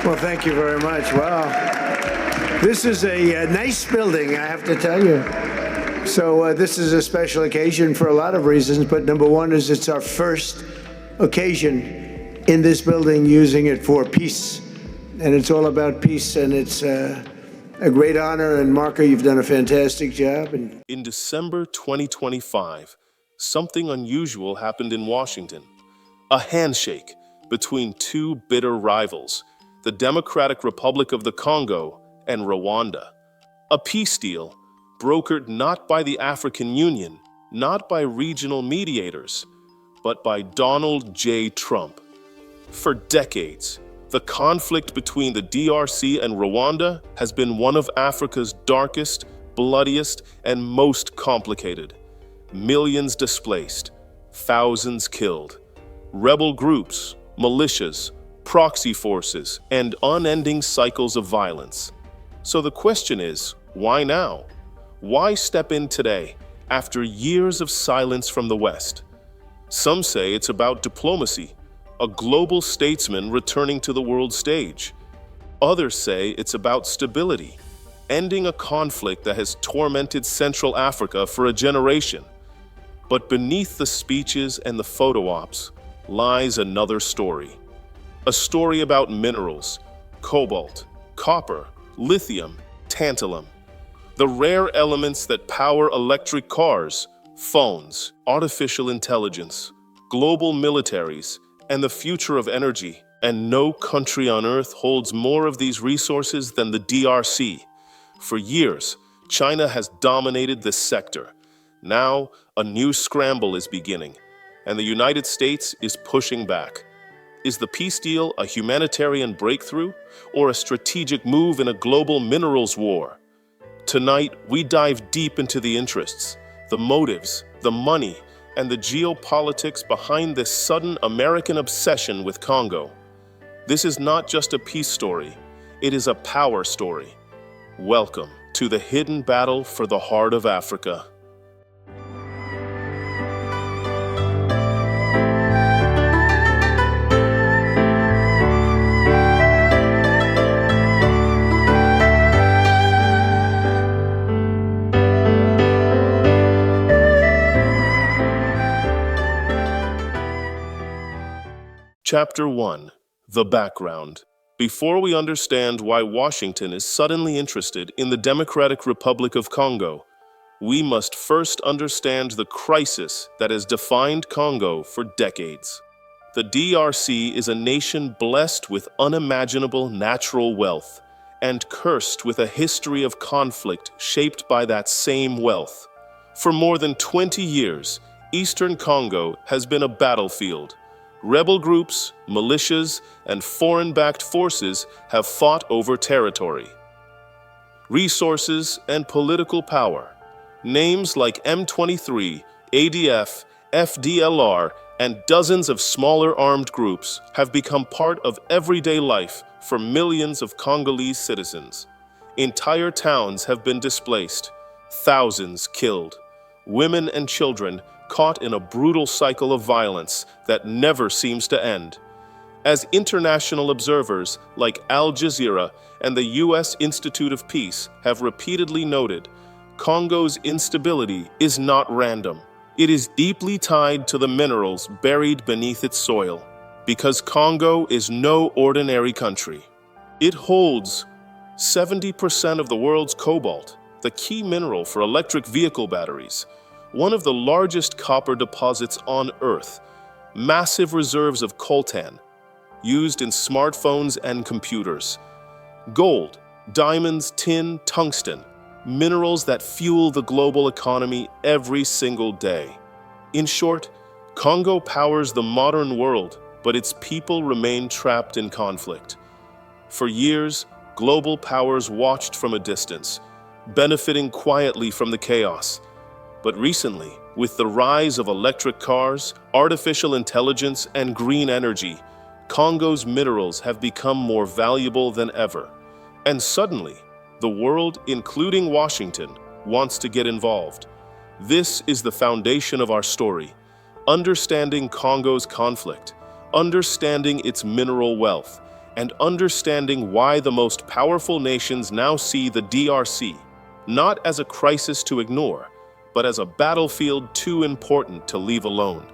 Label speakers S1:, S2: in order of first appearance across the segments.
S1: Well, thank you very much. Wow. This is a nice building, I have to tell you. So this is a special occasion for a lot of reasons, but number one is it's our first occasion in this building using it for peace. And it's all about peace, and it's a great honor. And Marco, you've done a fantastic job.
S2: In December 2025, something unusual happened in Washington. A handshake between two bitter rivals, the Democratic Republic of the Congo and Rwanda. A peace deal brokered not by the African Union, not by regional mediators, but by Donald J. Trump. For decades, the conflict between the DRC and Rwanda has been one of Africa's darkest, bloodiest, and most complicated. Millions displaced, thousands killed. Rebel groups, militias, proxy forces, and unending cycles of violence. So the question is, why now? Why step in today, after years of silence from the West? Some say it's about diplomacy, a global statesman returning to the world stage. Others say it's about stability, ending a conflict that has tormented Central Africa for a generation. But beneath the speeches and the photo ops lies another story. A story about minerals, cobalt, copper, lithium, tantalum, the rare elements that power electric cars, phones, artificial intelligence, global militaries, and the future of energy. And no country on earth holds more of these resources than the DRC. For years, China has dominated this sector. Now, a new scramble is beginning, and the United States is pushing back. Is the peace deal a humanitarian breakthrough or a strategic move in a global minerals war? Tonight, we dive deep into the interests, the motives, the money, and the geopolitics behind this sudden American obsession with Congo. This is not just a peace story, it is a power story. Welcome to the hidden battle for the heart of Africa. Chapter 1. The Background. Before we understand why Washington is suddenly interested in the Democratic Republic of Congo, we must first understand the crisis that has defined Congo for decades. The DRC is a nation blessed with unimaginable natural wealth and cursed with a history of conflict shaped by that same wealth. For more than 20 years, Eastern Congo has been a battlefield. Rebel groups, militias, and foreign-backed forces have fought over territory, resources, and political power. Names like M23, ADF, FDLR, and dozens of smaller armed groups have become part of everyday life for millions of Congolese citizens. Entire towns have been displaced, thousands killed, women and children caught in a brutal cycle of violence that never seems to end. As international observers like Al Jazeera and the U.S. Institute of Peace have repeatedly noted, Congo's instability is not random. It is deeply tied to the minerals buried beneath its soil. Because Congo is no ordinary country. It holds 70% of the world's cobalt, the key mineral for electric vehicle batteries, one of the largest copper deposits on Earth, massive reserves of coltan, used in smartphones and computers, gold, diamonds, tin, tungsten, minerals that fuel the global economy every single day. In short, Congo powers the modern world, but its people remain trapped in conflict. For years, global powers watched from a distance, benefiting quietly from the chaos. But recently, with the rise of electric cars, artificial intelligence, and green energy, Congo's minerals have become more valuable than ever. And suddenly, the world, including Washington, wants to get involved. This is the foundation of our story. Understanding Congo's conflict, understanding its mineral wealth, and understanding why the most powerful nations now see the DRC, not as a crisis to ignore, but as a battlefield too important to leave alone.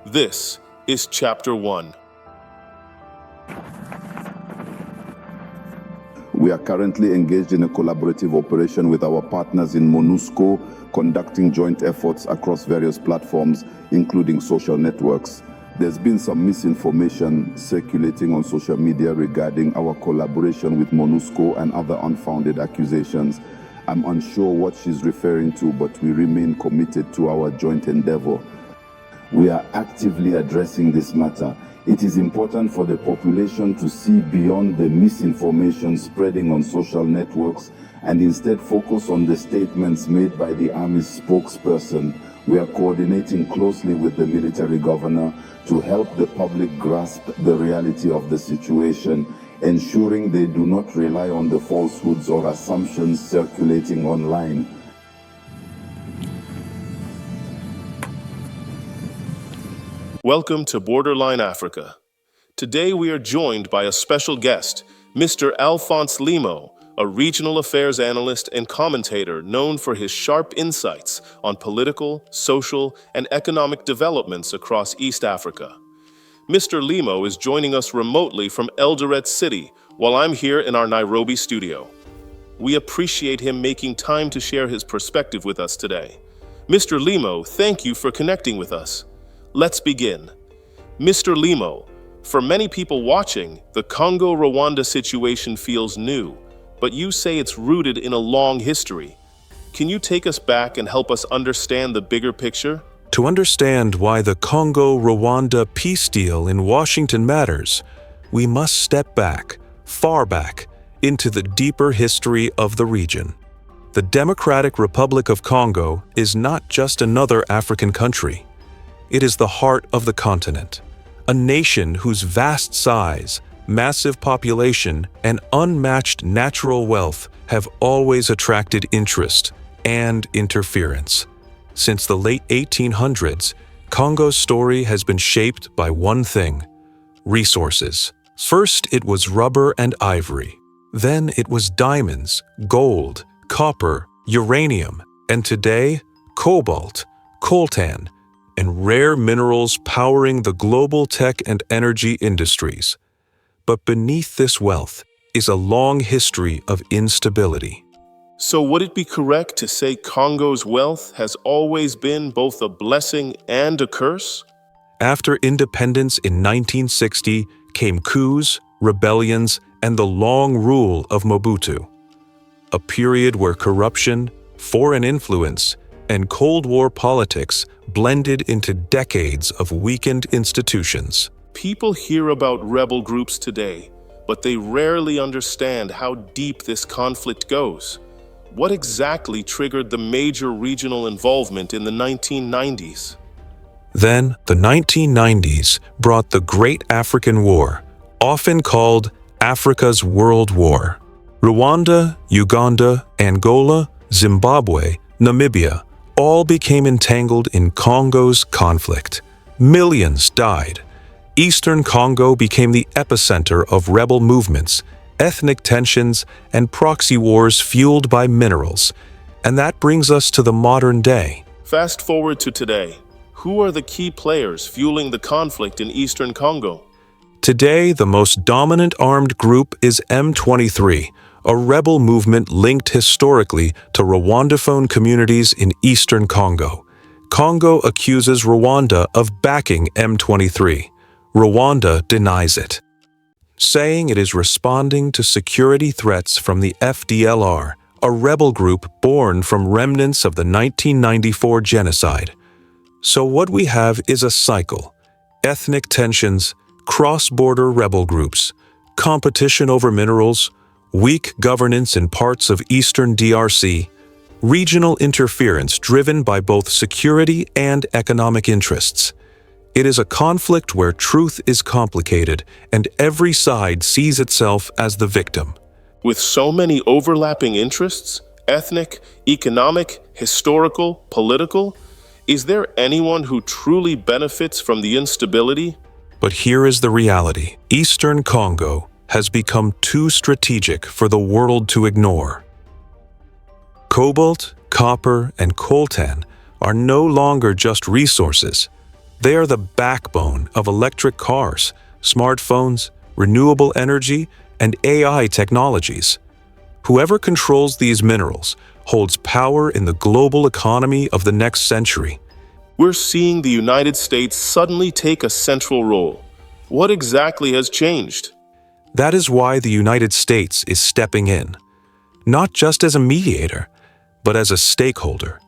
S2: This is Chapter 1.
S3: We are currently engaged in a collaborative operation with our partners in MONUSCO, conducting joint efforts across various platforms, including social networks. There's been some misinformation circulating on social media regarding our collaboration with MONUSCO and other unfounded accusations. I'm unsure what she's referring to, but we remain committed to our joint endeavor. We are actively addressing this matter. It is important for the population to see beyond the misinformation spreading on social networks and instead focus on the statements made by the Army's spokesperson. We are coordinating closely with the military governor to help the public grasp the reality of the situation, ensuring they do not rely on the falsehoods or assumptions circulating online.
S2: Welcome to Borderline Africa. Today we are joined by a special guest, Mr. Alphonse Limo, a regional affairs analyst and commentator known for his sharp insights on political, social, and economic developments across East Africa. Mr. Limo is joining us remotely from Eldoret City, while I'm here in our Nairobi studio. We appreciate him making time to share his perspective with us today. Mr. Limo, thank you for connecting with us. Let's begin. Mr. Limo, for many people watching, the Congo-Rwanda situation feels new, but you say it's rooted in a long history. Can you take us back and help us understand the bigger picture?
S4: To understand why the Congo-Rwanda peace deal in Washington matters, we must step back, far back, into the deeper history of the region. the Democratic Republic of Congo is not just another African country. It is the heart of the continent, a nation whose vast size, massive population, and unmatched natural wealth have always attracted interest and interference. Since the late 1800s, Congo's story has been shaped by one thing: resources. First, it was rubber and ivory. Then it was diamonds, gold, copper, uranium, and today, cobalt, coltan, and rare minerals powering the global tech and energy industries. But beneath this wealth is a long history of instability.
S2: So would it be correct to say Congo's wealth has always been both a blessing and a curse?
S4: After independence in 1960 came coups, rebellions, and the long rule of Mobutu, a period where corruption, foreign influence, and Cold War politics blended into decades of weakened institutions.
S2: People hear about rebel groups today, but they rarely understand how deep this conflict goes. What exactly triggered the major regional involvement in the 1990s?
S4: Then, the 1990s brought the Great African War, often called Africa's World War. Rwanda, Uganda, Angola, Zimbabwe, Namibia all became entangled in Congo's conflict. Millions died. Eastern Congo became the epicenter of rebel movements, ethnic tensions, and proxy wars fueled by minerals. And that brings us to the modern day.
S2: Fast forward to today. Who are the key players fueling the conflict in Eastern Congo?
S4: Today, the most dominant armed group is M23, a rebel movement linked historically to Rwandophone communities in Eastern Congo. Congo accuses Rwanda of backing M23. Rwanda denies it, saying it is responding to security threats from the FDLR, a rebel group born from remnants of the 1994 genocide. So what we have is a cycle: ethnic tensions, cross-border rebel groups, competition over minerals, weak governance in parts of eastern DRC, regional interference driven by both security and economic interests. It is a conflict where truth is complicated and every side sees itself as the victim.
S2: With so many overlapping interests, ethnic, economic, historical, political, is there anyone who truly benefits from the instability?
S4: But here is the reality: Eastern Congo has become too strategic for the world to ignore. Cobalt, copper, and coltan are no longer just resources. They are the backbone of electric cars, smartphones, renewable energy, and AI technologies. Whoever controls these minerals holds power in the global economy of the next century.
S2: We're seeing the United States suddenly take a central role. What exactly has changed?
S4: That is why the United States is stepping in, not just as a mediator, but as a stakeholder.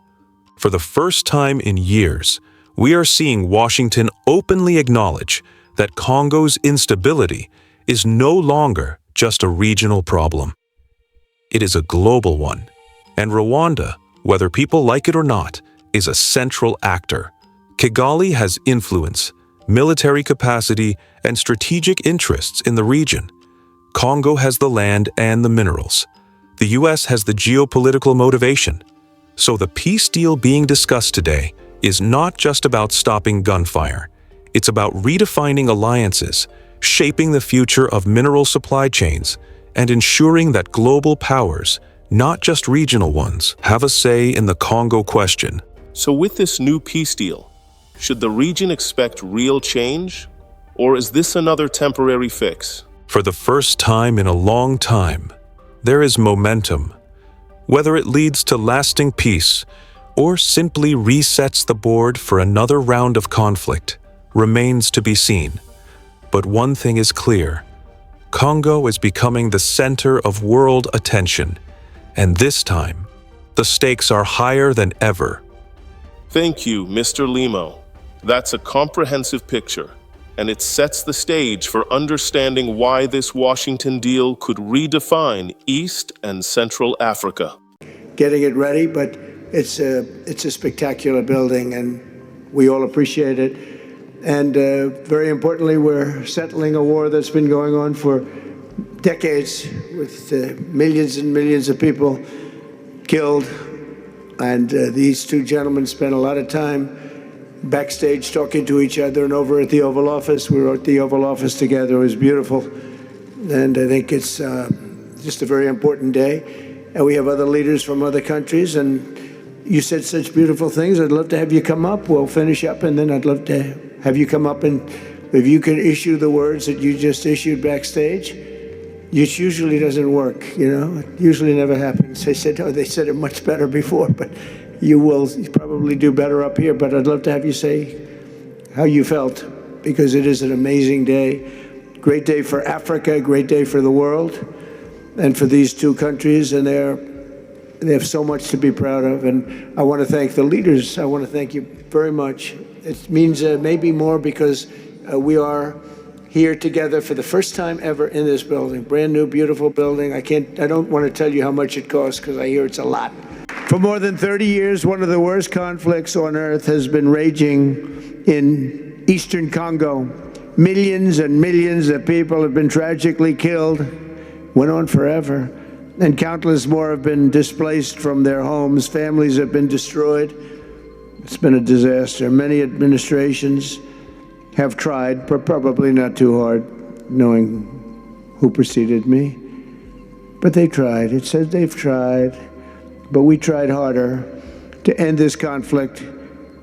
S4: For the first time in years, we are seeing Washington openly acknowledge that Congo's instability is no longer just a regional problem. It is a global one, and Rwanda, whether people like it or not, is a central actor. Kigali has influence, military capacity, and strategic interests in the region. Congo has the land and the minerals. The US has the geopolitical motivation. So the peace deal being discussed today is not just about stopping gunfire. It's about redefining alliances, shaping the future of mineral supply chains, and ensuring that global powers, not just regional ones, have a say in the Congo question.
S2: So with this new peace deal, should the region expect real change? Or is this another temporary fix?
S4: For the first time in a long time, there is momentum. Whether it leads to lasting peace or simply resets the board for another round of conflict remains to be seen. But one thing is clear: Congo is becoming the center of world attention, and this time, the stakes are higher than ever.
S2: Thank you, Mr. Limo. That's a comprehensive picture, and it sets the stage for understanding why this Washington deal could redefine East and Central Africa.
S1: getting it ready, but it's a spectacular building, and we all appreciate it. And very importantly, we're settling a war that's been going on for decades with millions and millions of people killed. And these two gentlemen spent a lot of time backstage talking to each other, and over at the Oval Office. We were at the Oval Office together. It was beautiful. And I think it's just a very important day. And we have other leaders from other countries, and you said such beautiful things. I'd love to have you come up. We'll finish up, and then I'd love to have you come up, and if you can issue the words that you just issued backstage. It usually doesn't work, you know? It usually never happens. They said, oh, they said it much better before, but you will probably do better up here. But I'd love to have you say how you felt, because it is an amazing day. Great day for Africa, great day for the world, and for these two countries, and they have so much to be proud of. And I want to thank the leaders. I want to thank you very much. It means maybe more because we are here together for the first time ever in this building. Brand new, beautiful building. I don't want to tell you how much it costs, because I hear it's a lot. For more than 30 years, one of the worst conflicts on earth has been raging in eastern Congo. Millions and millions of people have been tragically killed, went on forever, and countless more have been displaced from their homes. Families have been destroyed. It's been a disaster. Many administrations have tried, but probably not too hard, knowing who preceded me. But they tried. It says they've tried, but we tried harder to end this conflict.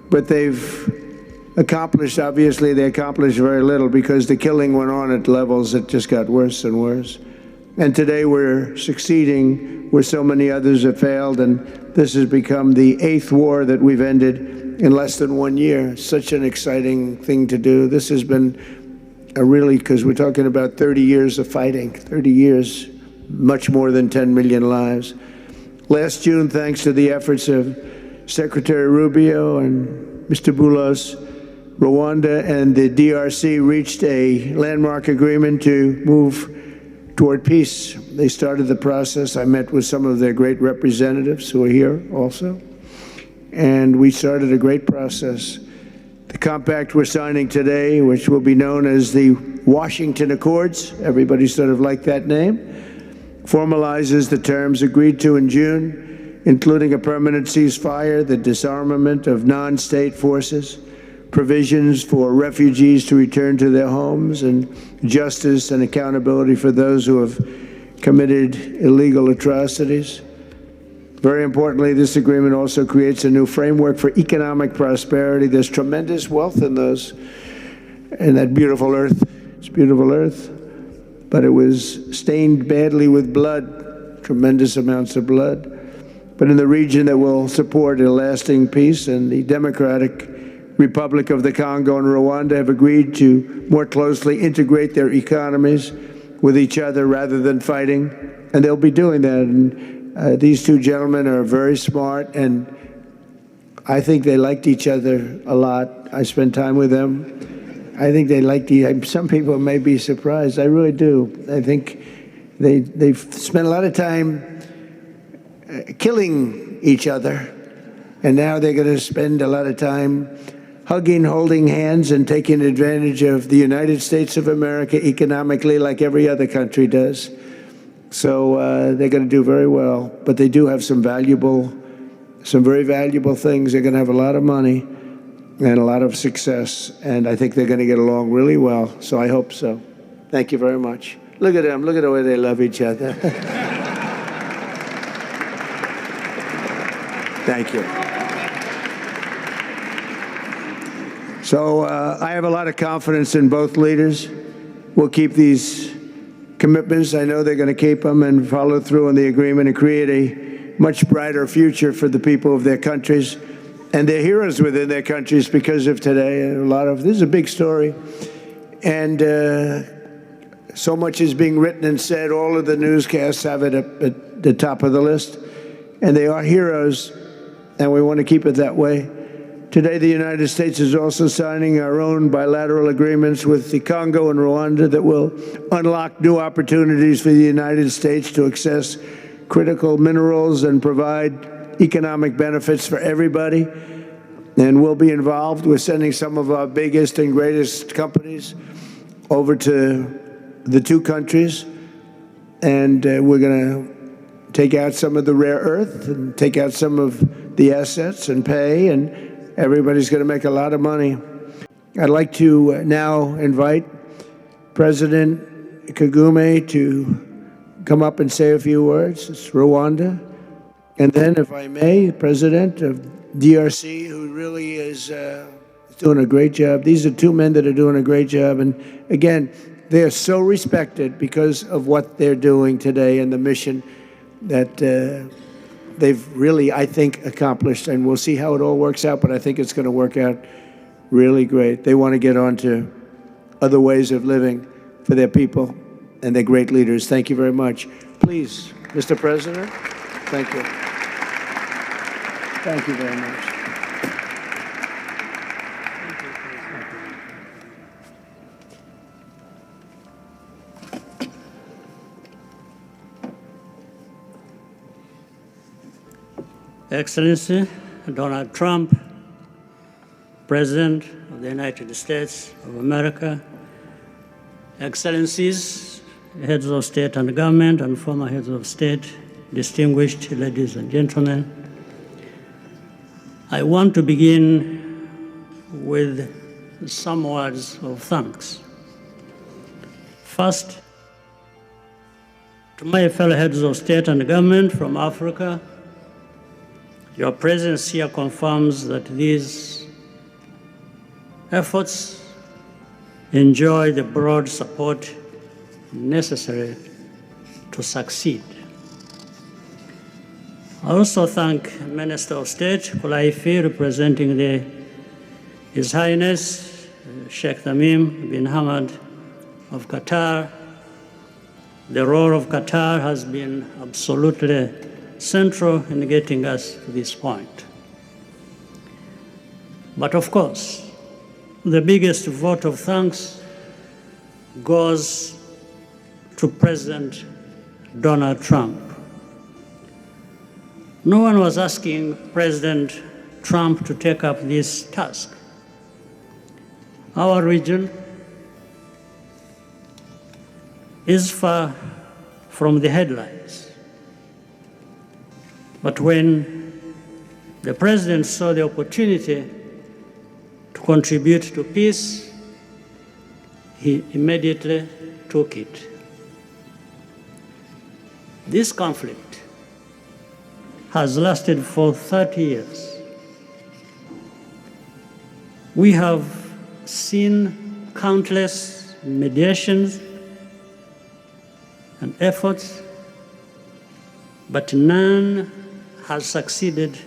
S1: But they've accomplished, obviously, they accomplished very little, because the killing went on at levels that just got worse and worse. And today we're succeeding where so many others have failed, and this has become the 8th war that we've ended in less than 1 year. Such an exciting thing to do. This has been really, because we're talking about 30 years of fighting, 30 years, much more than 10 million lives. Last June, thanks to the efforts of Secretary Rubio and Mr. Boulos, Rwanda and the DRC reached a landmark agreement to move toward peace. They started the process. I met with some of their great representatives who are here also. And we started a great process. The compact we're signing today, which will be known as the Washington Accords, everybody sort of liked that name, formalizes the terms agreed to in June, including a permanent ceasefire, the disarmament of non-state forces, provisions for refugees to return to their homes, and justice and accountability for those who have committed illegal atrocities. Very importantly, this agreement also creates a new framework for economic prosperity. There's tremendous wealth in that beautiful earth. It's beautiful earth, but it was stained badly with blood, tremendous amounts of blood. But in the region that will support a lasting peace, and the Democratic Republic of the Congo and Rwanda have agreed to more closely integrate their economies with each other rather than fighting, and they'll be doing that. And these two gentlemen are very smart, and I think they liked each other a lot. I spent time with them. I think they liked some people may be surprised. I really do. I think they've spent a lot of time killing each other, and now they're going to spend a lot of time hugging, holding hands, and taking advantage of the United States of America economically, like every other country does. So they're going to do very well, but they do have some very valuable things. They're going to have a lot of money and a lot of success, and I think they're going to get along really well, so I hope so. Thank you very much. Look at them. Look at the way they love each other. Thank you. So I have a lot of confidence in both leaders. We'll keep these commitments. I know they're going to keep them and follow through on the agreement and create a much brighter future for the people of their countries and their heroes within their countries because of today. And this is a big story. And so much is being written and said. All of the newscasts have it up at the top of the list. And they are heroes, and we want to keep it that way. Today, the United States is also signing our own bilateral agreements with the Congo and Rwanda that will unlock new opportunities for the United States to access critical minerals and provide economic benefits for everybody. And we'll be involved. We're sending some of our biggest and greatest companies over to the two countries, and we're going to take out some of the rare earth and take out some of the assets and pay, and everybody's going to make a lot of money. I'd like to now invite President Kagame to come up and say a few words. It's Rwanda. And then, if I may, President of DRC, who really is doing a great job. These are two men that are doing a great job. And again, they are so respected because of what they're doing today and the mission that they've really, I think, accomplished. And we'll see how it all works out, but I think it's going to work out really great. They want to get on to other ways of living for their people, and they're great leaders. Thank you very much. Please, Mr. President, thank you. Thank you very much.
S5: Excellency Donald Trump, President of the United States of America, Excellencies, heads of state and government and former heads of state, distinguished ladies and gentlemen, I want to begin with some words of thanks. First, to my fellow heads of state and government from Africa, your presence here confirms that these efforts enjoy the broad support necessary to succeed. I also thank Minister of State Kulaifi, representing His Highness Sheikh Tamim bin Hamad of Qatar. The role of Qatar has been absolutely central in getting us to this point. But of course, the biggest vote of thanks goes to President Donald Trump. No one was asking President Trump to take up this task. Our region is far from the headlines. But when the President saw the opportunity to contribute to peace, he immediately took it. This conflict has lasted for 30 years. We have seen countless mediations and efforts, but none has succeeded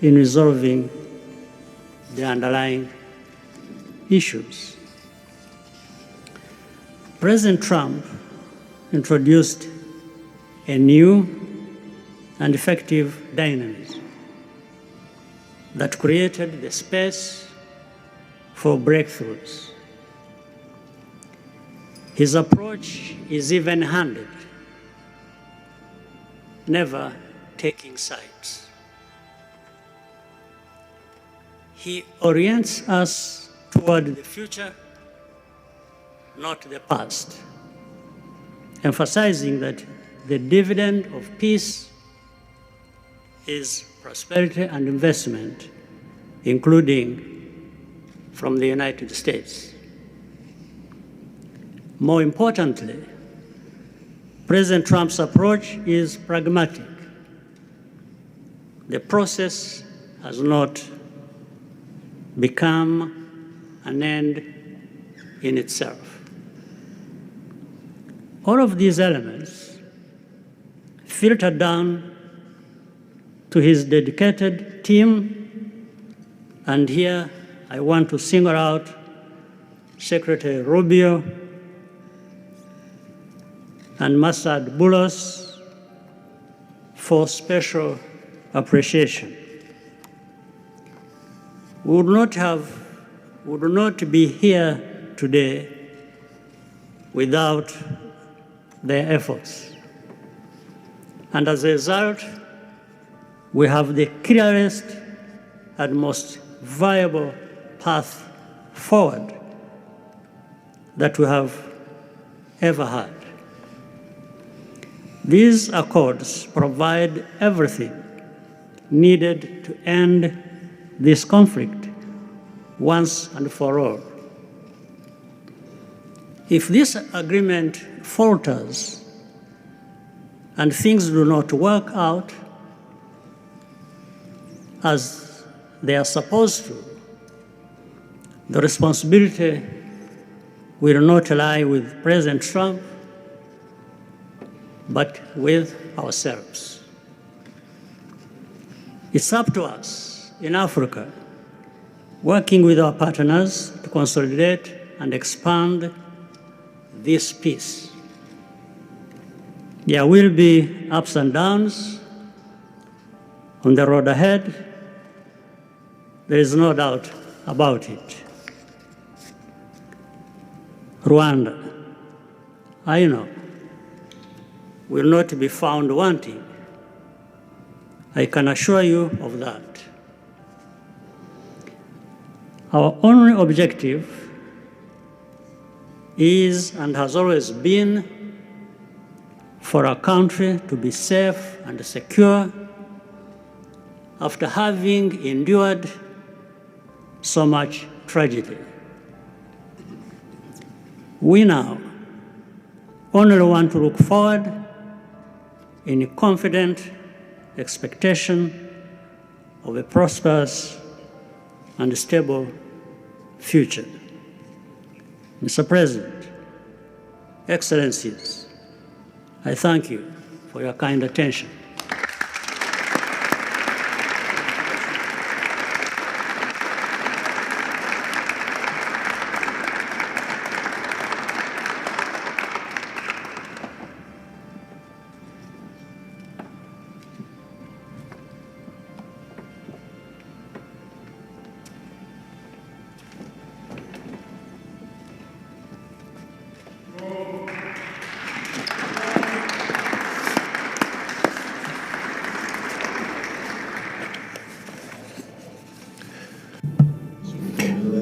S5: in resolving the underlying issues. President Trump introduced a new and effective dynamism that created the space for breakthroughs. His approach is even-handed, never taking sides. He orients us toward the future, not the past, emphasizing that the dividend of peace is prosperity and investment, including from the United States. More importantly, President Trump's approach is pragmatic. The process has not become an end in itself. All of these elements filter down to his dedicated team, and here I want to single out Secretary Rubio and Masad Boulos for special appreciation. We would not be here today without their efforts. And as a result, we have the clearest and most viable path forward that we have ever had. These accords provide everything needed to end this conflict once and for all. If this agreement falters and things do not work out as they are supposed to, the responsibility will not lie with President Trump, but with ourselves. It's up to us in Africa, working with our partners to consolidate and expand this peace. There will be ups and downs on the road ahead. There is no doubt about it. Rwanda, I know, will not be found wanting. I can assure you of that. Our only objective is and has always been for our country to be safe and secure after having endured so much tragedy. We now only want to look forward in confident expectation of a prosperous and stable future. Mr. President, Excellencies, I thank you for your kind attention.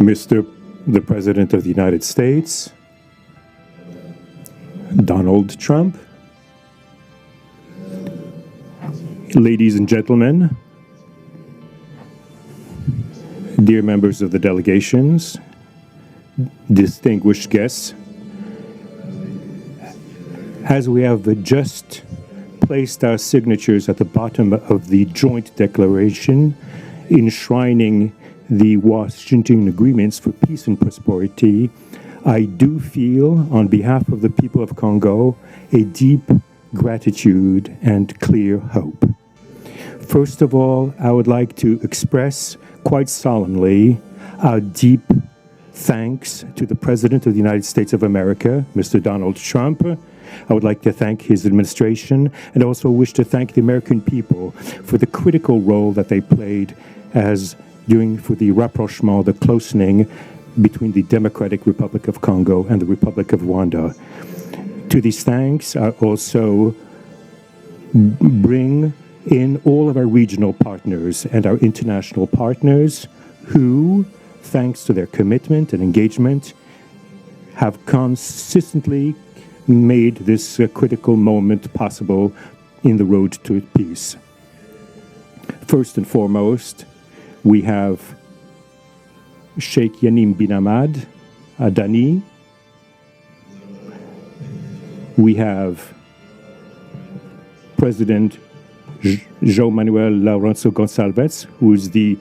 S6: Mr. the President of the United States, Donald Trump, ladies and gentlemen, dear members of the delegations, distinguished guests, as we have just placed our signatures at the bottom of the joint declaration enshrining the Washington agreements for peace and prosperity, I do feel, on behalf of the people of Congo, a deep gratitude and clear hope. First of all, I would like to express quite solemnly our deep thanks to the President of the United States of America, Mr. Donald Trump. I would like to thank his administration and also wish to thank the American people for the critical role that they played for the rapprochement, the closening between the Democratic Republic of Congo and the Republic of Rwanda. To these thanks, I also bring in all of our regional partners and our international partners who, thanks to their commitment and engagement, have consistently made this critical moment possible in the road to peace. First and foremost, we have Sheikh Yanim bin Ahmad Adani. We have President João Manuel Lourenço Gonçalves, who is the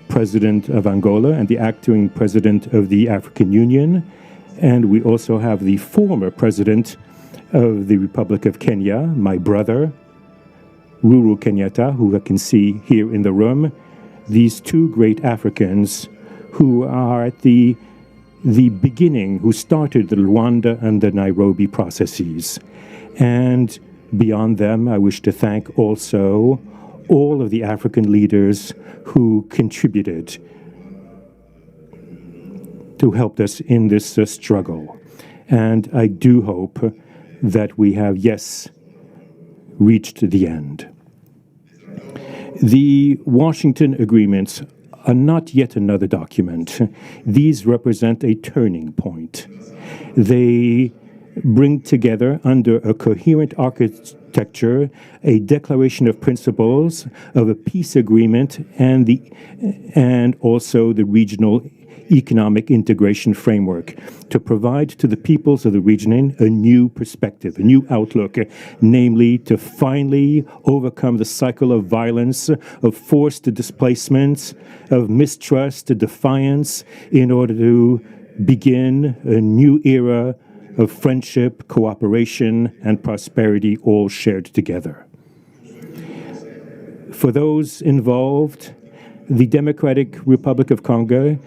S6: President of Angola and the acting President of the African Union. And we also have the former President of the Republic of Kenya, my brother, Uhuru Kenyatta, who I can see here in the room. These two great Africans who are at the beginning, who started the Rwanda and the Nairobi processes. And beyond them, I wish to thank also all of the African leaders who contributed to help us in this struggle. And I do hope that we have, yes, reached the end. The Washington agreements are not yet another document. These represent a turning point. They bring together, under a coherent architecture, a declaration of principles of a peace agreement and also the regional economic integration framework to provide to the peoples of the region a new perspective, a new outlook, namely to finally overcome the cycle of violence, of forced displacements, of mistrust, defiance, in order to begin a new era of friendship, cooperation, and prosperity all shared together. For those involved, the Democratic Republic of Congo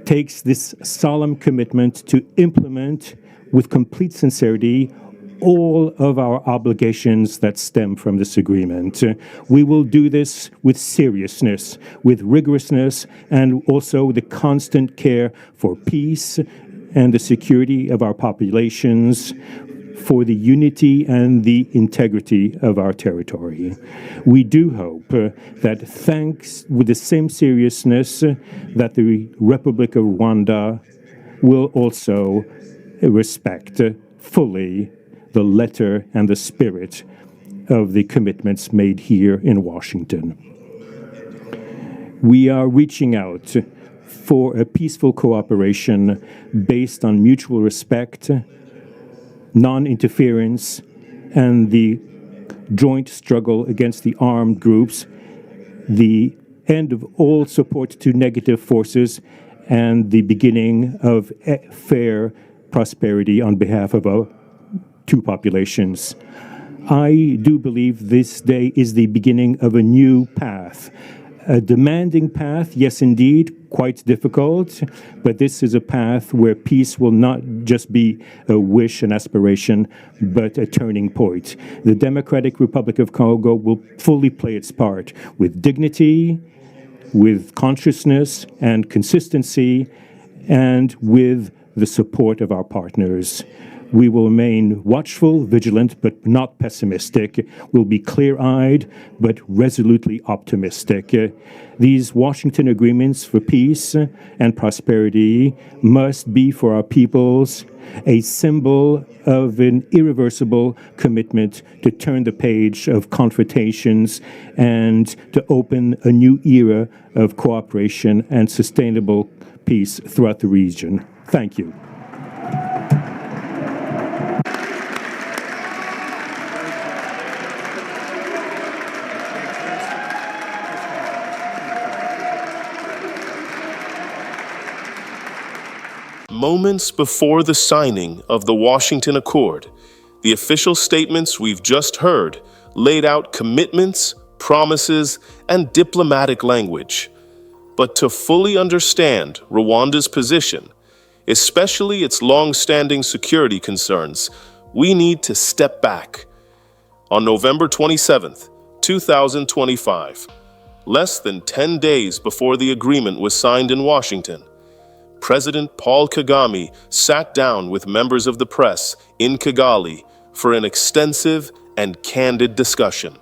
S6: takes this solemn commitment to implement with complete sincerity all of our obligations that stem from this agreement. We will do this with seriousness, with rigorousness, and also the constant care for peace and the security of our populations, for the unity and the integrity of our territory. We do hope that thanks with the same seriousness that the Republic of Rwanda will also respect fully the letter and the spirit of the commitments made here in Washington. We are reaching out for a peaceful cooperation based on mutual respect, non-interference, and the joint struggle against the armed groups, the end of all support to negative forces, and the beginning of fair prosperity on behalf of our two populations. I do believe this day is the beginning of a new path. A demanding path, yes, indeed, quite difficult, but this is a path where peace will not just be a wish, an aspiration, but a turning point. The Democratic Republic of Congo will fully play its part with dignity, with consciousness and consistency, and with the support of our partners. We will remain watchful, vigilant, but not pessimistic. We'll be clear-eyed, but resolutely optimistic. These Washington agreements for peace and prosperity must be for our peoples a symbol of an irreversible commitment to turn the page of confrontations and to open a new era of cooperation and sustainable peace throughout the region. Thank you.
S2: Moments before the signing of the Washington Accord, the official statements we've just heard laid out commitments, promises, and diplomatic language. But to fully understand Rwanda's position, especially its long-standing security concerns, we need to step back. On November 27th, 2025, less than 10 days before the agreement was signed in Washington, President Paul Kagame sat down with members of the press in Kigali for an extensive and candid discussion.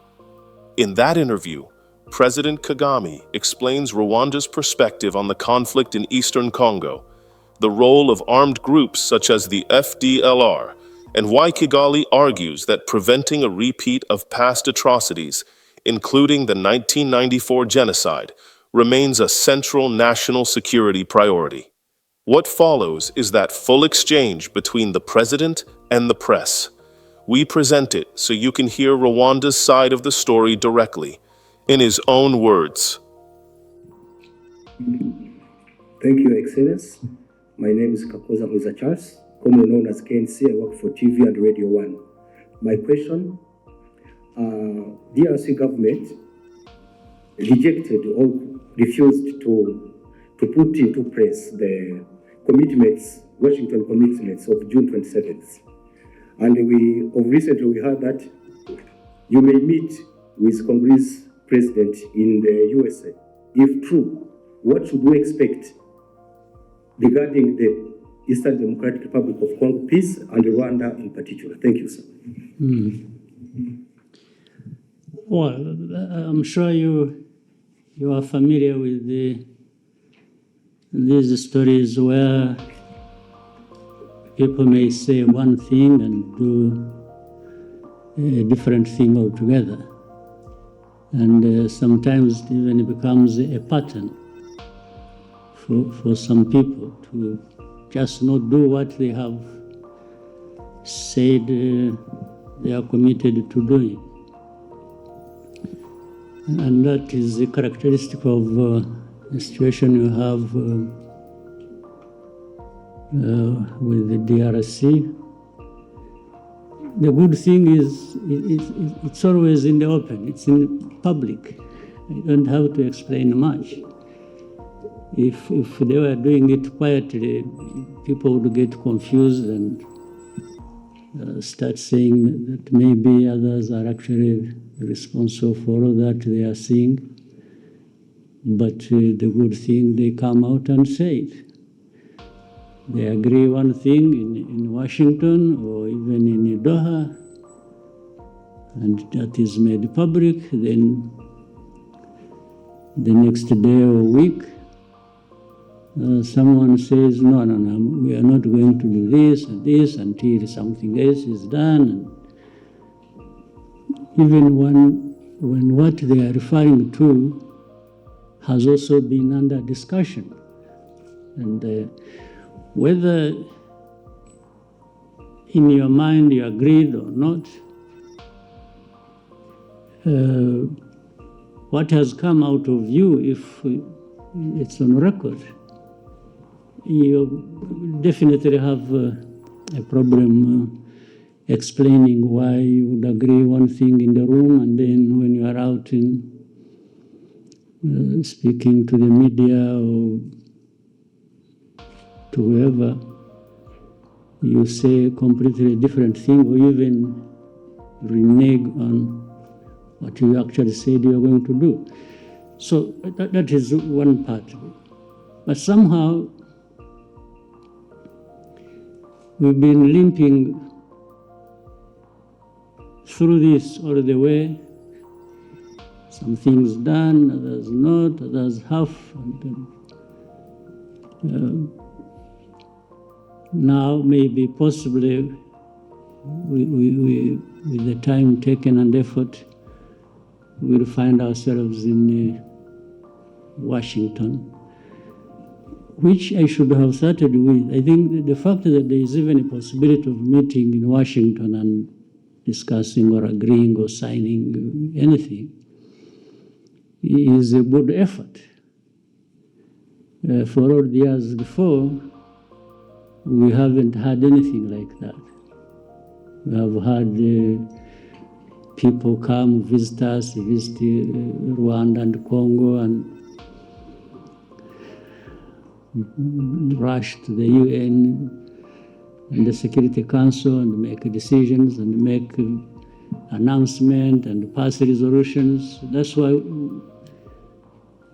S2: In that interview, President Kagame explains Rwanda's perspective on the conflict in eastern Congo, the role of armed groups such as the FDLR, and why Kigali argues that preventing a repeat of past atrocities, including the 1994 genocide, remains a central national security priority. What follows is that full exchange between the president and the press. We present it so you can hear Rwanda's side of the story directly, in his own words.
S7: Thank you, Excellence. My name is Kakoza Muza Charles, commonly known as KNC. I work for TV and Radio 1. My question, DRC government rejected or refused to put into place the commitments, Washington commitments of June 27th. And recently we heard that you may meet with Congolese president in the USA. If true, what should we expect regarding the Eastern Democratic Republic of Congo peace and Rwanda in particular? Thank you, sir.
S5: Well, I'm sure you are familiar with these stories where people may say one thing and do a different thing altogether. And sometimes even it becomes a pattern for some people to just not do what they have said they are committed to doing. And that is a characteristic of the situation you have with the DRC. The good thing is it's always in the open, it's in public. You don't have to explain much. If they were doing it quietly, people would get confused and start saying that maybe others are actually responsible for all that they are seeing. But the good thing, they come out and say it. They agree one thing in Washington or even in Doha, and that is made public. Then the next day or week, someone says, no, we are not going to do this and this until something else is done. And even when what they are referring to has also been under discussion. And whether in your mind you agreed or not, what has come out of you, if it's on record, you definitely have a problem explaining why you would agree one thing in the room, and then when you are out in speaking to the media or to whoever, you say a completely different thing, or even renege on what you actually said you are going to do. So that is one part of it. But somehow we've been limping through this all the way. Some things done, others not, others half. And now, maybe, possibly, we, with the time taken and effort, we'll find ourselves in Washington, which I should have started with. I think the fact that there is even a possibility of meeting in Washington and discussing or agreeing or signing anything is a good effort. For all the years before, we haven't had anything like that. We have had people come visit us, visit Rwanda and Congo, and rush to the UN and the Security Council and make decisions and make announcements and pass resolutions. That's why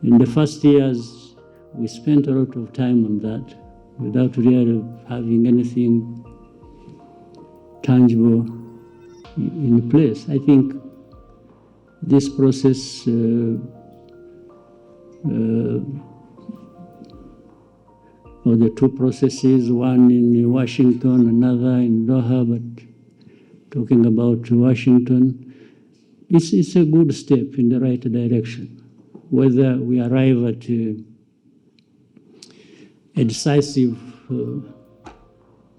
S5: in the first years we spent a lot of time on that, without really having anything tangible in place. I think this process or the two processes, one in Washington, another in Doha, but talking about Washington, it's a good step in the right direction. Whether we arrive at a decisive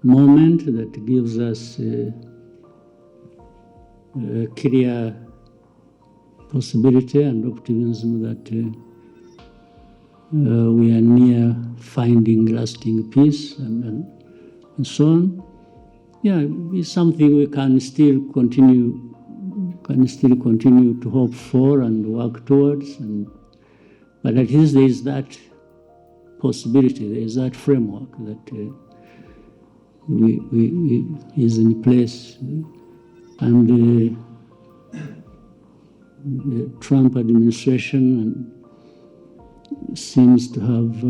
S5: moment that gives us a clear possibility and optimism that we are near finding lasting peace and so on. Yeah, it's something we can still continue to hope for and work towards. But at least there is that possibility, there is that framework that is in place. And the Trump administration seems to have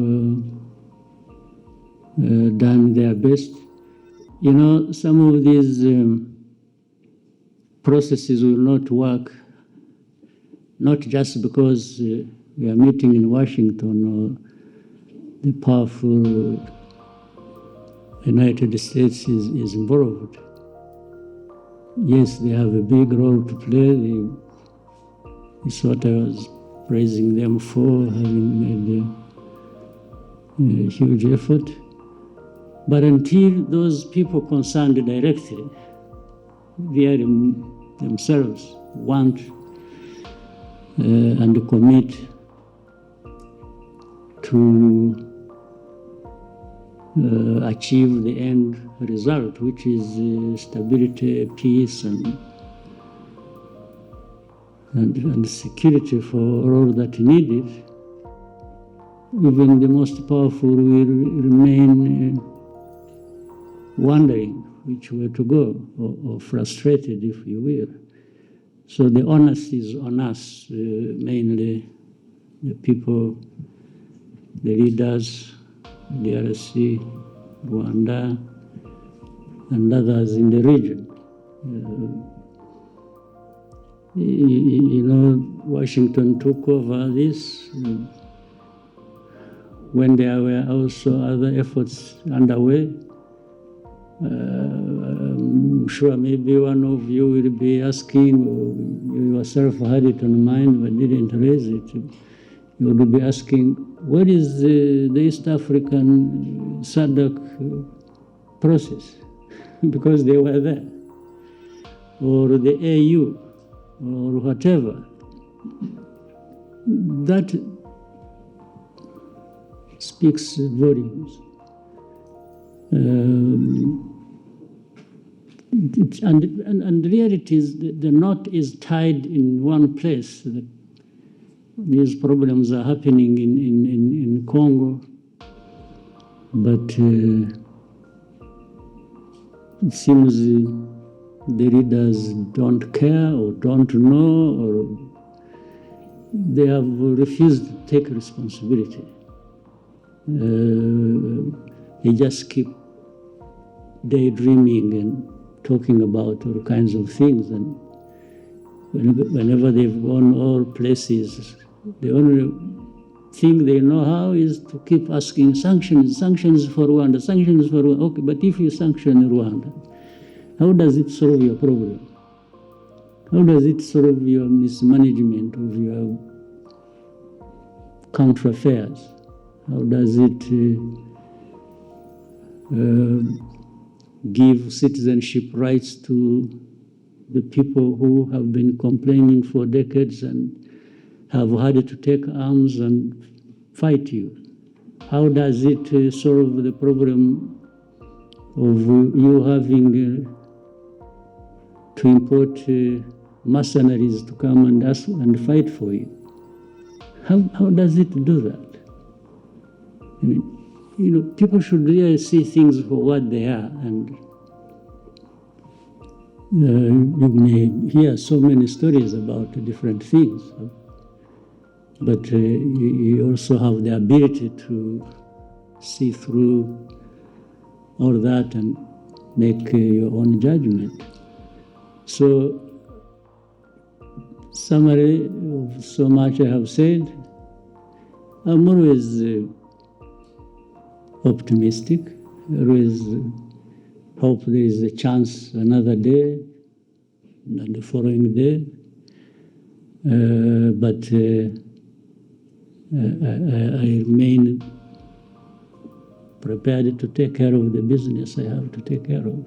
S5: done their best. You know, some of these processes will not work not just because we are meeting in Washington or the powerful United States is involved. Yes, they have a big role to play. It's what I was praising them for, having made a huge effort. But until those people concerned directly, they themselves want and commit to achieve the end result, which is stability, peace, and security for all that needed, even the most powerful will remain wondering which way to go, or frustrated, if you will. So the onus is on us, mainly the people, the leaders, the DRC, Rwanda, and others in the region. Washington took over this when there were also other efforts underway. I'm sure maybe one of you will be asking, or you yourself had it on mind but didn't raise it. You would be asking, what is the East African SADC process? Because they were there. Or the AU, or whatever. That speaks volumes. And the reality is the knot is tied in one place. That these problems are happening in Congo, but it seems the leaders don't care or don't know, or they have refused to take responsibility. They just keep daydreaming and talking about all kinds of things, and whenever they've gone all places, the only thing they know how is to keep asking sanctions for Rwanda, sanctions for Rwanda. Okay, but if you sanction Rwanda, how does it solve your problem? How does it solve your mismanagement of your country affairs? How does it give citizenship rights to the people who have been complaining for decades and have had to take arms and fight you? How does it solve the problem of you having to import mercenaries to come and fight for you? How does it do that? I mean, people should really see things for what they are, and you may hear so many stories about different things, but you also have the ability to see through all that and make your own judgment. So, summary of so much I have said, I'm always optimistic, always hope there is a chance another day and the following day, but I remain prepared to take care of the business I have to take care of.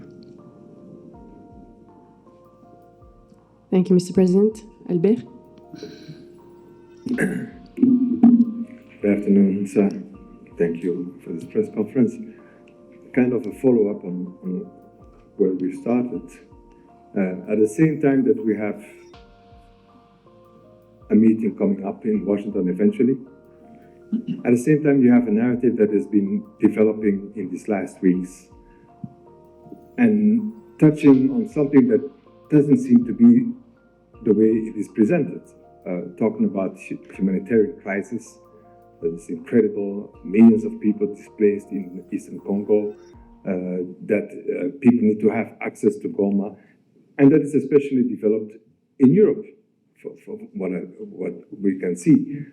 S8: Thank you, Mr. President. Albert?
S9: Good afternoon, sir. Thank you for this press conference. Kind of a follow-up on where we started. At the same time that we have a meeting coming up in Washington eventually, at the same time you have a narrative that has been developing in these last weeks and touching on something that doesn't seem to be the way it is presented, talking about humanitarian crisis. It's incredible, millions of people displaced in Eastern Congo, that people need to have access to Goma, and that is especially developed in Europe. for what we can see.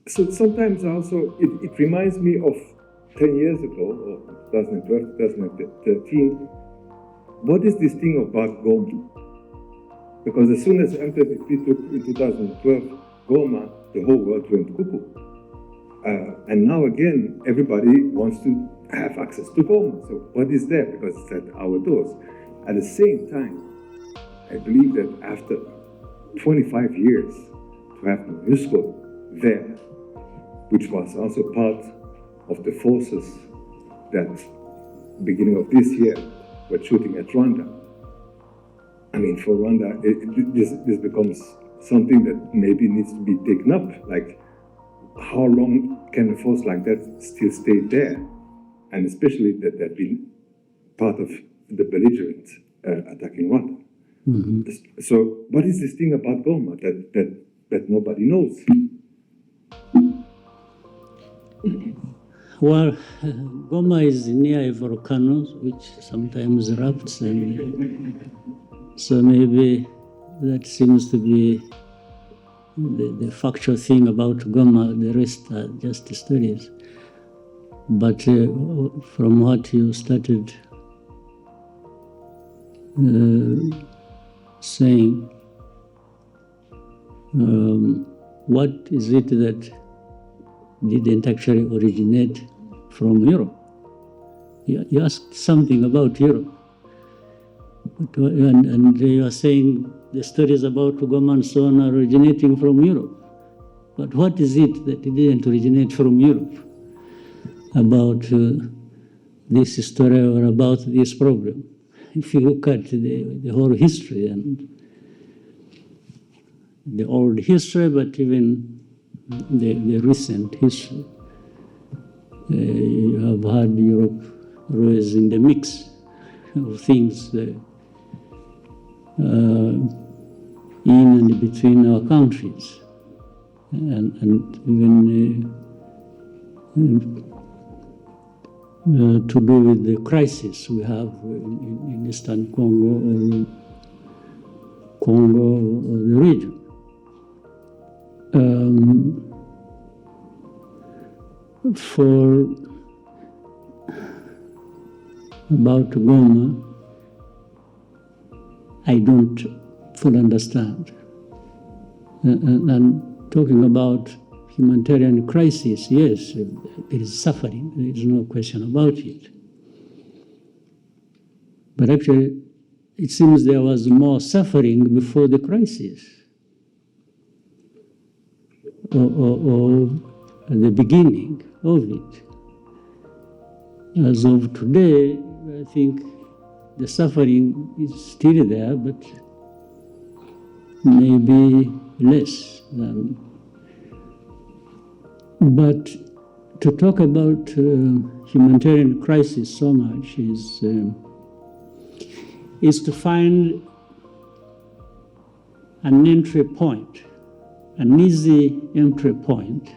S9: So sometimes also it reminds me of 10 years ago, or 2012, 2013. What is this thing about Goma? Because as soon as M23 took in 2012 Goma, the whole world went cuckoo. And now again, everybody wants to have access to Goma. So what is there? Because it's at our doors. At the same time, I believe that after 25 years, to have MONUSCO there, which was also part of the forces that, beginning of this year, were shooting at Rwanda. I mean, for Rwanda, this becomes something that maybe needs to be taken up. Like, how long can a force like that still stay there? And especially that they've been part of the belligerent attacking Rwanda. Mm-hmm. So, what is this thing about Goma that nobody knows?
S5: Well, Goma is near a volcano which sometimes erupts, and so maybe that seems to be the factual thing about Goma. The rest are just stories. But from what you started saying, what is it that didn't actually originate from Europe? You asked something about Europe, and you are saying the stories about Goma and so on are originating from Europe. But what is it that didn't originate from Europe about this story or about this problem? If you look at the whole history and the old history, but even the recent history, you have had Europe always in the mix of things in and between our countries, and even to do with the crisis we have in Eastern Congo or the region. For about Goma, I don't fully understand. And talking about humanitarian crisis, yes, there is suffering. There is no question about it. But actually, it seems there was more suffering before the crisis, or the beginning of it. As of today, I think the suffering is still there, but maybe less than. But to talk about humanitarian crisis so much is to find an entry point, an easy entry point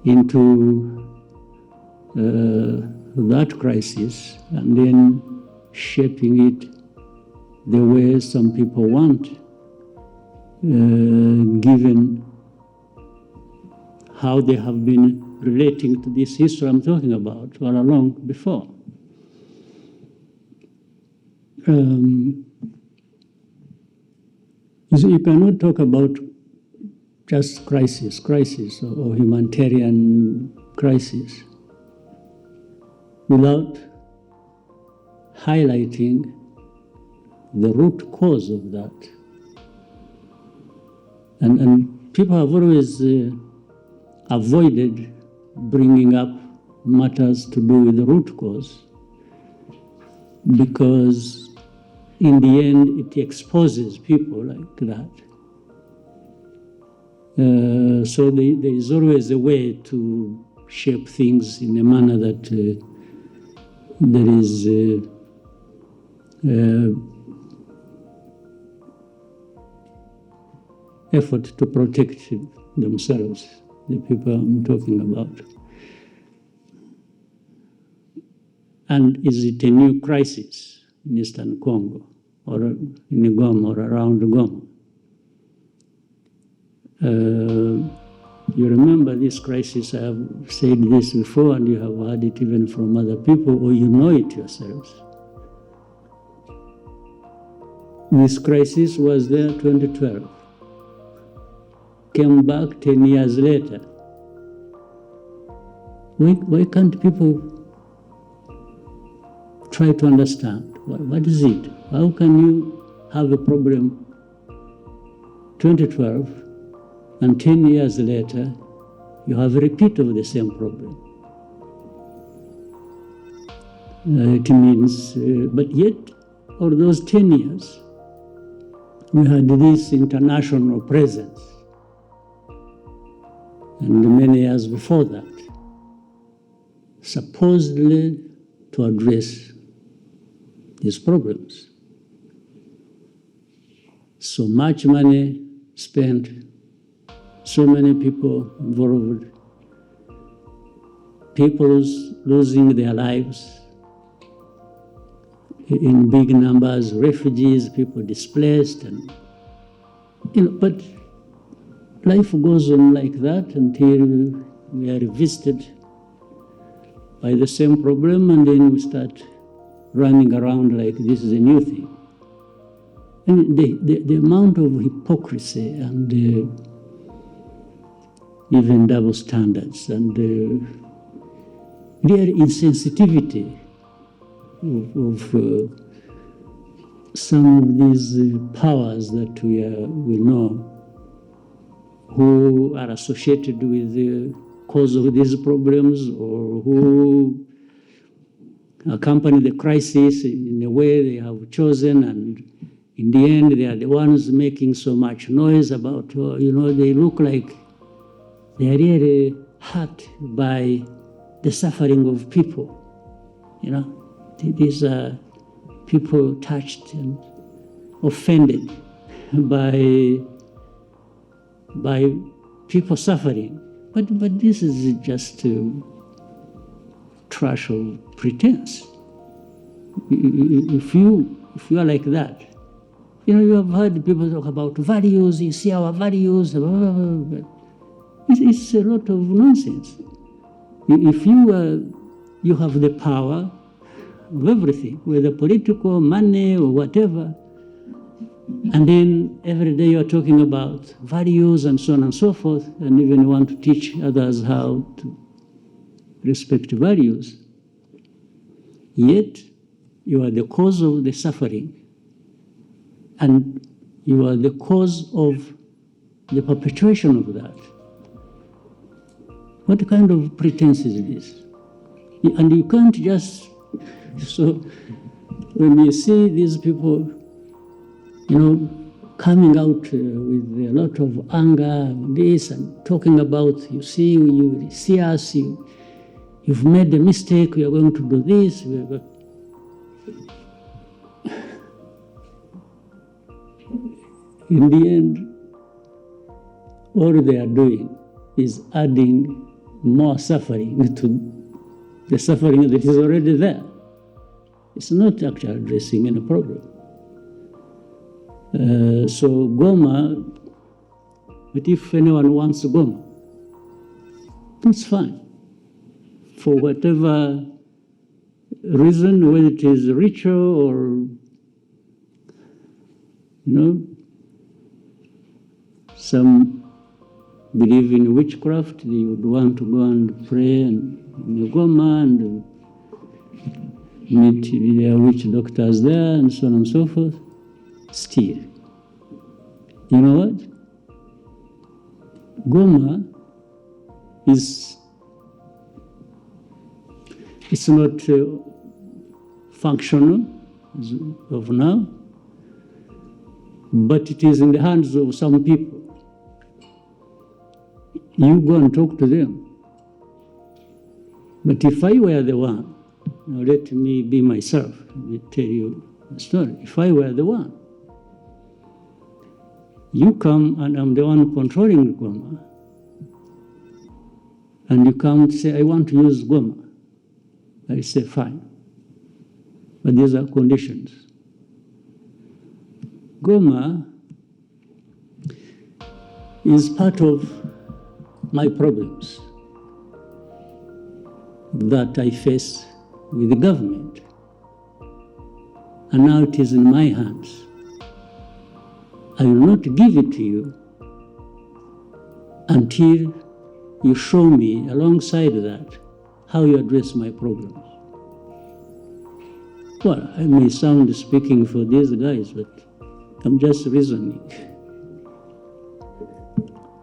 S5: into that crisis, and then shaping it the way some people want, given how they have been relating to this history I'm talking about all along before. So you cannot talk about just crisis or humanitarian crisis without highlighting the root cause of that. And people have always avoided bringing up matters to do with the root cause, because in the end it exposes people like that. So there is always a way to shape things in a manner that there is effort to protect themselves, the people I'm talking about. And is it a new crisis in Eastern Congo? or in Goma or around Goma. You remember this crisis, I have said this before, and you have heard it even from other people, or you know it yourselves. This crisis was there 2012, came back 10 years later. Why can't people try to understand? What is it? How can you have a problem 2012 and 10 years later you have a repeat of the same problem? It means, but yet, all those 10 years, we had this international presence, and many years before that, supposedly to address these problems. So much money spent, so many people involved, people losing their lives in big numbers, refugees, people displaced, and but life goes on like that until we are revisited by the same problem, and then we start running around like this is a new thing. And the amount of hypocrisy and even double standards and real insensitivity of some of these powers that we know, who are associated with the cause of these problems, or who accompany the crisis in a way they have chosen, and in the end they are the ones making so much noise about, they look like they are really hurt by the suffering of people. These are people touched and offended by people suffering. But this is just trash of pretense. If you are like that, you have heard people talk about values, you see our values, blah, blah, blah, blah. It's a lot of nonsense. If you have the power of everything, whether political, money, or whatever, and then every day you're talking about values and so on and so forth, and even want to teach others how to respect values, yet you are the cause of the suffering, and you are the cause of the perpetuation of that. What kind of pretense is this? And you can't just, so when you see these people, coming out with a lot of anger and this, and talking about, you see us, you've made a mistake, we are going to do this. In the end, all they are doing is adding more suffering to the suffering that is already there. It's not actually addressing any problem. So Goma, but if anyone wants Goma, that's fine. For whatever reason, whether it is ritual or, some believe in witchcraft, they would want to go and pray in Goma and meet their witch doctors there and so on and so forth. Still, you know what? Goma it's not functional as of now, but it is in the hands of some people. You go and talk to them. But if I were the one, now let me be myself, let me tell you a story. If I were the one, you come and I'm the one controlling Goma, and you come and say, I want to use Goma. I say, fine. But these are conditions. Goma is part of my problems that I face with the government. And now it is in my hands. I will not give it to you until you show me, alongside that, how you address my problems. Well, I may sound speaking for these guys, but I'm just reasoning.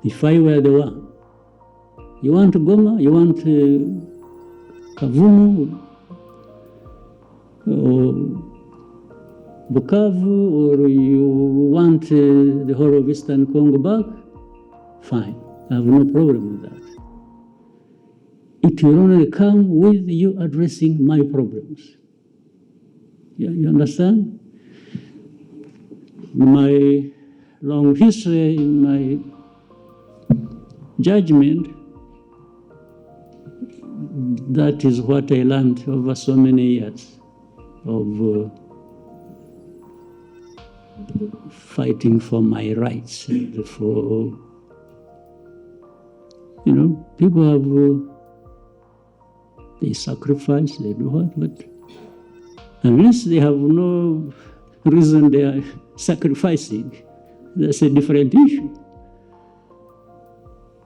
S5: If I were the one, you want Goma, you want Kavumu, or Bukavu, or you want the whole of Eastern Congo back, fine, I have no problem with that. It will only come with you addressing my problems. You understand? My long history, in my judgment, that is what I learned over so many years of fighting for my rights. And for, people have, they sacrifice, they do what, but unless they have no reason they are sacrificing, that's a different issue.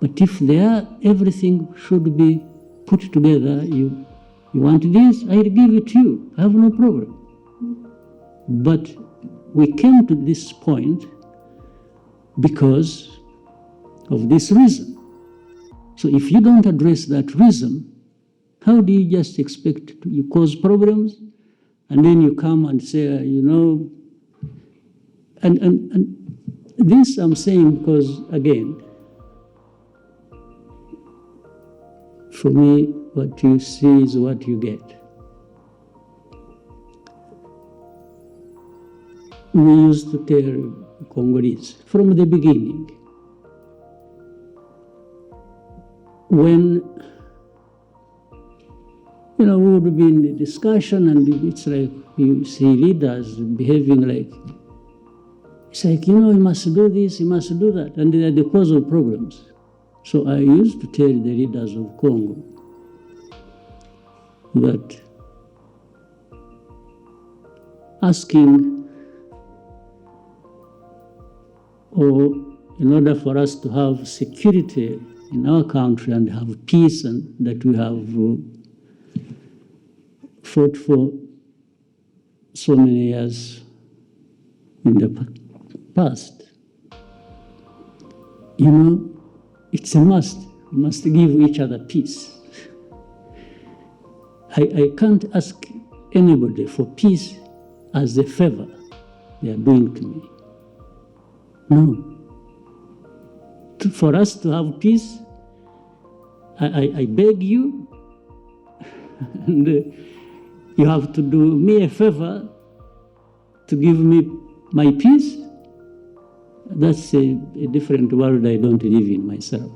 S5: But if they are, everything should be put together. You want this, I'll give it to you. I have no problem. But we came to this point because of this reason. So if you don't address that reason, how do you just expect you cause problems? And then you come and say, and this I'm saying because, again, for me, what you see is what you get. We used to tell Congolese from the beginning, when we would be in the discussion, and it's like you see leaders behaving like, it's like, you must do this, you must do that, and they are the cause of problems. So I used to tell the leaders of Congo that asking, or in order for us to have security in our country and have peace, and that we have fought for so many years in the past, it's a must. We must give each other peace. I can't ask anybody for peace as a favor they are doing to me. No. For us to have peace, I beg you, and you have to do me a favor to give me my peace. That's a different world I don't live in myself.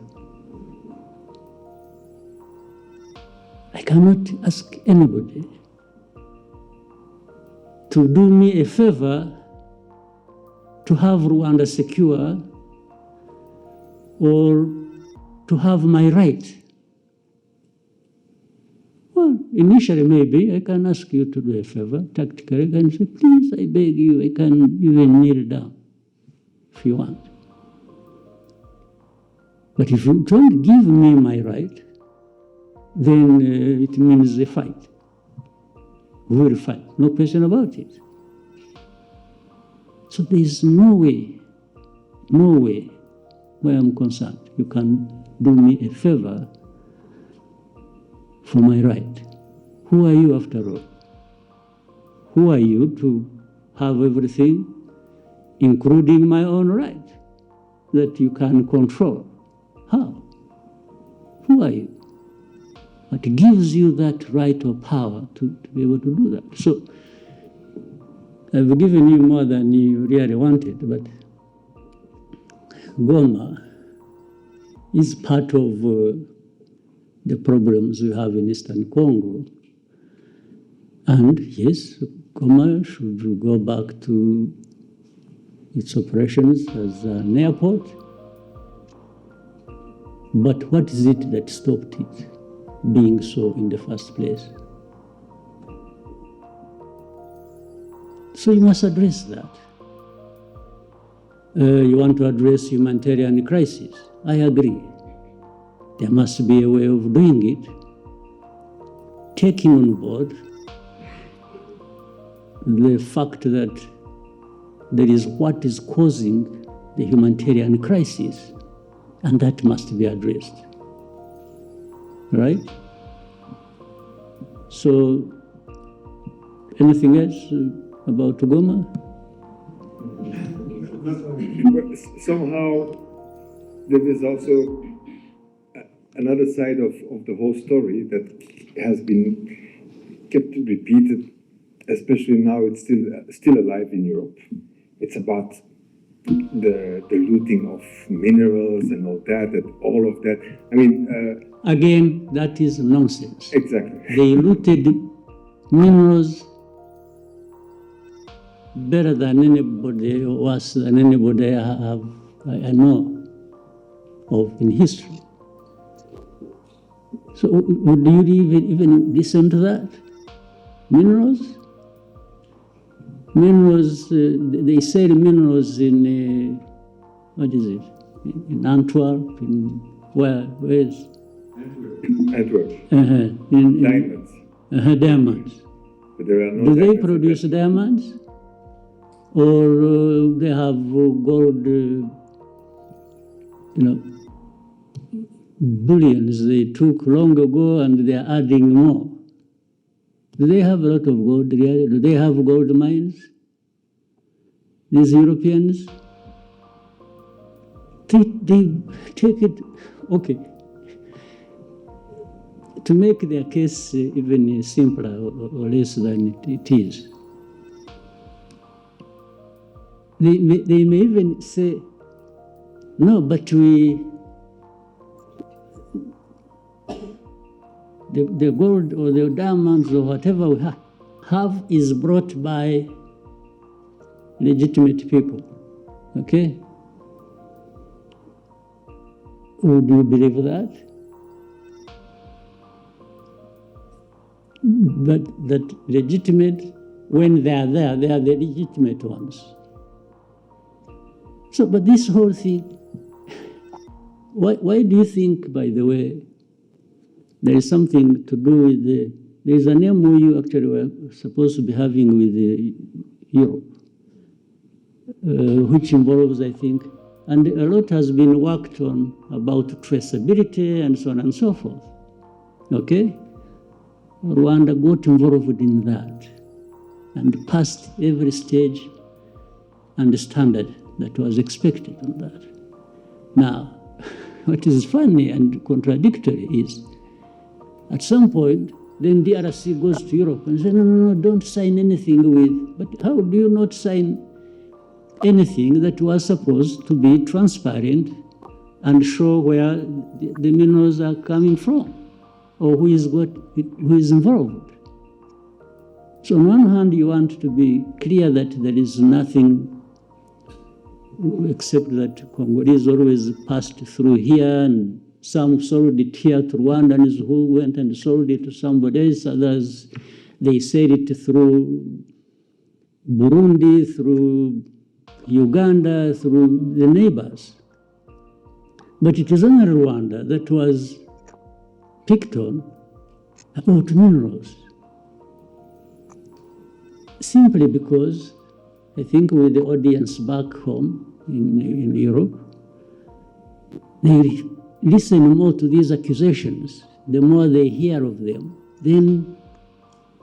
S5: I cannot ask anybody to do me a favor to have Rwanda secure or to have my right. Well, initially maybe I can ask you to do a favor, tactically. I can say, please, I beg you, I can even kneel down if you want. But if you don't give me my right, then it means a fight. We will fight, no question about it. So there is no way where I'm concerned, you can do me a favor for my right. Who are you after all? Who are you to have everything, including my own right, that you can control? How? Who are you? What gives you that right or power to be able to do that? So I've given you more than you really wanted, but Goma is part of the problems we have in Eastern Congo. And yes, Goma should go back to its operations as an airport. But what is it that stopped it being so in the first place? So you must address that. You want to address humanitarian crisis. I agree. There must be a way of doing it, taking on board the fact that there is what is causing the humanitarian crisis, and that must be addressed. Right? So, anything else about Goma?
S9: Somehow, there is also another side of the whole story that has been kept repeated, especially now it's still alive in Europe. It's about the looting of minerals and all of that. I mean...
S5: Again, that is nonsense.
S9: Exactly.
S5: They looted minerals better than anybody, worse than anybody I know of in history. So would you even listen to that? Minerals? Minerals, they sell minerals in, what is it? In Antwerp, where is?
S9: Antwerp.
S5: Diamonds. Diamonds.
S9: But there are no
S5: Do they
S9: diamonds
S5: produce diamonds? Or they have gold, billions they took long ago and they are adding more. Do they have a lot of gold? Do they have gold mines? These Europeans? They take it, okay. To make their case even simpler or less than it is, they may even say, no, but the gold or the diamonds or whatever we have is brought by legitimate people. Okay? Would you believe that? But that legitimate, when they are there, they are the legitimate ones. So, but this whole thing, why do you think, by the way, there is something to do with there is an MOU actually we're supposed to be having with Europe, which involves, I think, and a lot has been worked on about traceability and so on and so forth. Okay? Rwanda got involved in that and passed every stage and standard that was expected on that. Now, what is funny and contradictory is, at some point, then DRC goes to Europe and says, no, don't sign anything with, but how do you not sign anything that was supposed to be transparent and show where the minerals are coming from or who is involved? So on one hand, you want to be clear that there is nothing except that Congolese always passed through here, and some sold it here to Rwandans who went and sold it to somebody else. Others, they said it through Burundi, through Uganda, through the neighbors. But it is only Rwanda that was picked on about minerals. Simply because, I think with the audience back home in Europe, they listen more to these accusations. The more they hear of them, then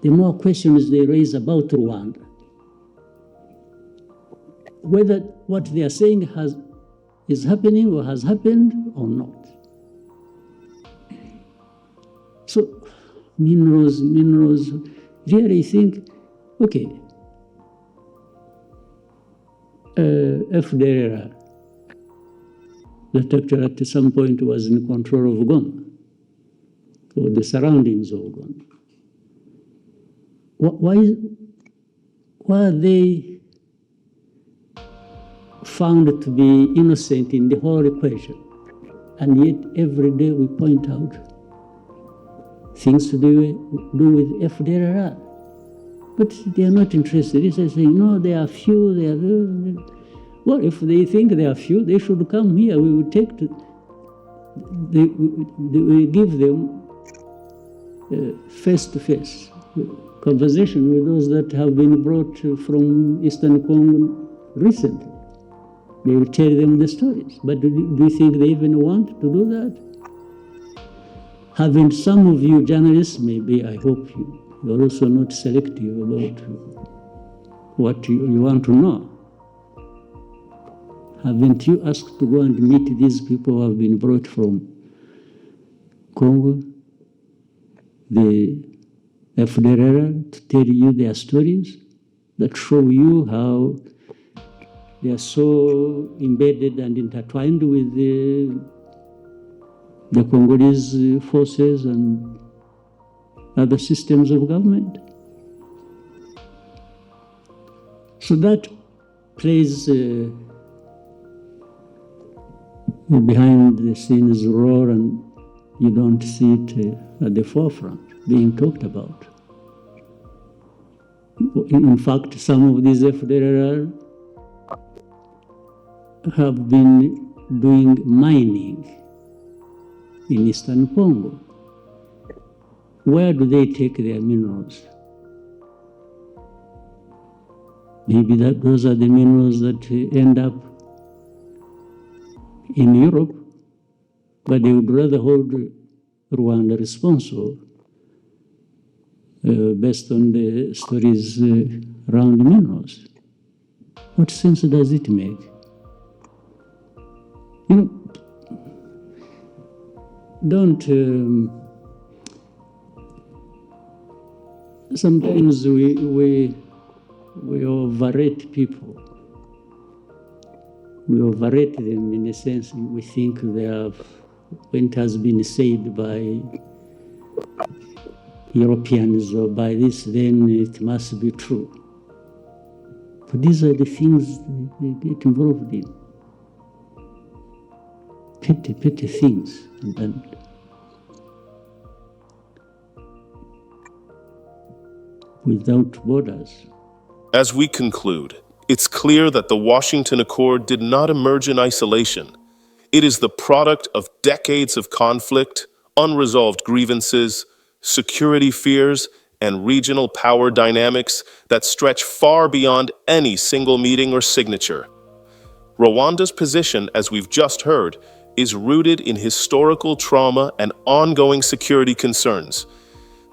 S5: the more questions they raise about Rwanda. Whether what they are saying is happening or has happened or not. So, minerals, really think, okay, FDLR, that actually at some point was in control of Goma, or the surroundings of Goma. Why are they found to be innocent in the whole equation. And yet every day we point out things to do with FDLR. But they are not interested. They say, no, they are few, they are... Well, if they think they are few, they should come here. We will take we give them face-to-face conversation with those that have been brought from Eastern Congo recently. They will tell them the stories. But do you think they even want to do that? Having some of you journalists, maybe, I hope you're also not selective about what you want to know. Haven't you asked to go and meet these people who have been brought from Congo, the FDLR, to tell you their stories that show you how they are so embedded and intertwined with the Congolese forces and other systems of government? So that plays behind the scenes role, and you don't see it at the forefront being talked about. In fact, some of these FDLR have been doing mining in Eastern Congo. Where do they take their minerals? Maybe those are the minerals that end up in Europe, but they would rather hold Rwanda responsible based on the stories around minerals. What sense does it make? Don't sometimes we overrate people. We overrate them in a sense. We think they have, when it has been said by Europeans or by this, then it must be true. But these are the things they get involved in. Petty things. And without borders.
S2: As we conclude, it's clear that the Washington Accord did not emerge in isolation. It is the product of decades of conflict, unresolved grievances, security fears, and regional power dynamics that stretch far beyond any single meeting or signature. Rwanda's position, as we've just heard, is rooted in historical trauma and ongoing security concerns.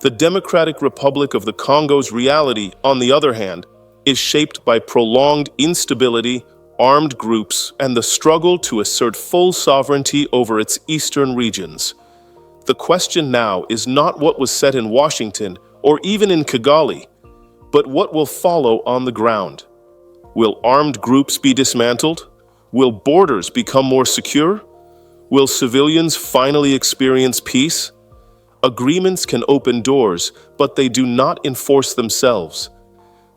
S2: The Democratic Republic of the Congo's reality, on the other hand, is shaped by prolonged instability, armed groups, and the struggle to assert full sovereignty over its eastern regions. The question now is not what was said in Washington or even in Kigali, but what will follow on the ground. Will armed groups be dismantled? Will borders become more secure? Will civilians finally experience peace? Agreements can open doors, but they do not enforce themselves.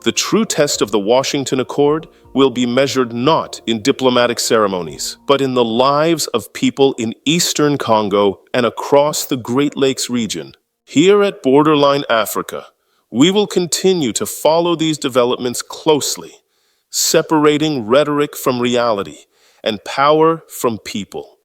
S2: The true test of the Washington Accord will be measured not in diplomatic ceremonies, but in the lives of people in eastern Congo and across the Great Lakes region. Here at Borderline Africa, we will continue to follow these developments closely, separating rhetoric from reality and power from people.